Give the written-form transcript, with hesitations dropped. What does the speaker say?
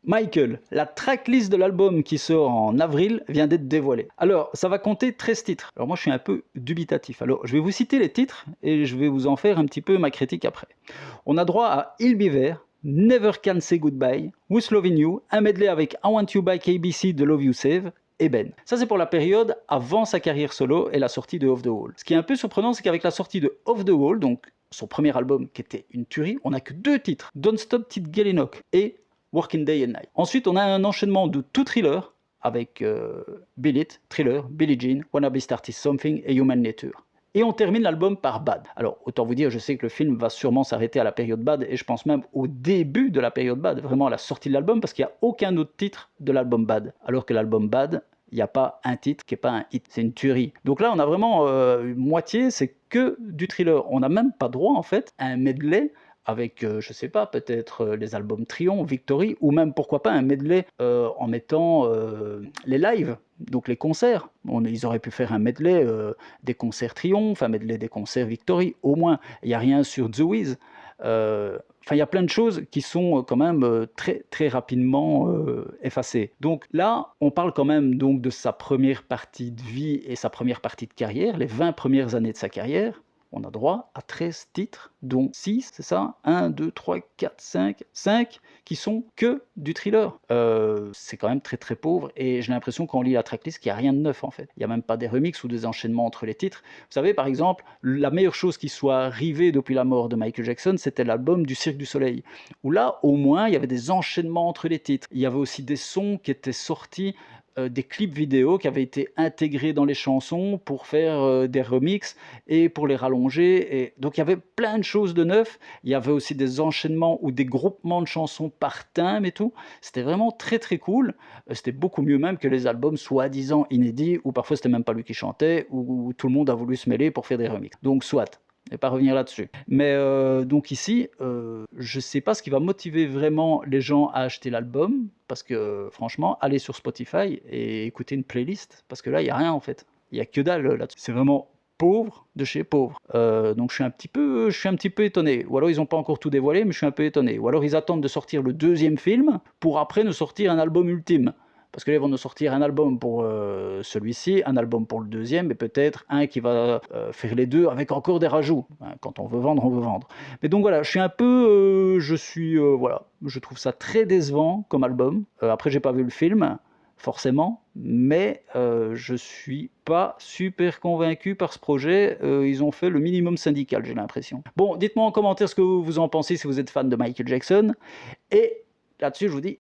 Michael, la tracklist de l'album qui sort en avril vient d'être dévoilée. Alors, ça va compter 13 titres. Alors moi, je suis un peu dubitatif. Alors, je vais vous citer les titres et je vais vous en faire un petit peu ma critique après. On a droit à Il Be There, Never Can Say Goodbye, Who's Loving You, un medley avec I Want You by KBC de Love You Save, et Ben. Ça, c'est pour la période avant sa carrière solo et la sortie de Off the Wall. Ce qui est un peu surprenant, c'est qu'avec la sortie de Off the Wall, donc son premier album qui était une tuerie, on n'a que 2 titres, Don't Stop Till Gellinok et Working Day and Night. Ensuite, on a un enchaînement de tout Thriller avec Beat It, Thriller, Billie Jean, Wanna Be Started Something et Human Nature. Et on termine l'album par Bad. Alors, autant vous dire, je sais que le film va sûrement s'arrêter à la période Bad, et je pense même au début de la période Bad, vraiment à la sortie de l'album, parce qu'il n'y a aucun autre titre de l'album Bad. Alors que l'album Bad, il n'y a pas un titre qui n'est pas un hit, c'est une tuerie. Donc là, on a vraiment une moitié, c'est que du Thriller. On n'a même pas droit, en fait, à un medley avec, je sais pas, peut-être les albums Triumph, Victory, ou même, pourquoi pas, un medley en mettant les lives, donc les concerts. Ils auraient pu faire un medley des concerts Triumph, un medley des concerts Victory, au moins. Il n'y a rien sur The Wiz. Enfin, il y a plein de choses qui sont quand même très, très rapidement effacées. Donc là, on parle quand même donc de sa première partie de vie et sa première partie de carrière, les 20 premières années de sa carrière. On a droit à 13 titres, dont 6, c'est ça 1, 2, 3, 4, 5 qui sont que du Thriller. C'est quand même très très pauvre, et j'ai l'impression quand on lit la tracklist qu'il n'y a rien de neuf en fait. Il n'y a même pas des remixes ou des enchaînements entre les titres. Vous savez, par exemple, la meilleure chose qui soit arrivée depuis la mort de Michael Jackson, c'était l'album du Cirque du Soleil, où là, au moins, il y avait des enchaînements entre les titres. Il y avait aussi des sons qui étaient sortis, des clips vidéo qui avaient été intégrés dans les chansons pour faire des remixes et pour les rallonger. Et donc il y avait plein de choses de neuf. Il y avait aussi des enchaînements ou des groupements de chansons par thème et tout. C'était vraiment très très cool. C'était beaucoup mieux même que les albums soi-disant inédits, où parfois c'était même pas lui qui chantait, où tout le monde a voulu se mêler pour faire des remixes. Donc soit. Je vais pas revenir là-dessus. Mais donc ici, je sais pas ce qui va motiver vraiment les gens à acheter l'album, parce que franchement, allez sur Spotify et écoutez une playlist, parce que là, il y a rien en fait. Il y a que dalle là-dessus. C'est vraiment pauvre de chez pauvre. Donc je suis un petit peu étonné. Ou alors ils n'ont pas encore tout dévoilé, mais je suis un peu étonné. Ou alors ils attendent de sortir le 2e film pour après nous sortir un album ultime. Parce que là, ils vont nous sortir un album pour celui-ci, un album pour le 2e, et peut-être un qui va faire les deux avec encore des rajouts. Hein, quand on veut vendre, on veut vendre. Mais donc voilà, je suis un peu... voilà, je trouve ça très décevant comme album. Après, j'ai pas vu le film, forcément, mais je suis pas super convaincu par ce projet. Ils ont fait le minimum syndical, j'ai l'impression. Bon, dites-moi en commentaire ce que vous en pensez si vous êtes fan de Michael Jackson. Et là-dessus, je vous dis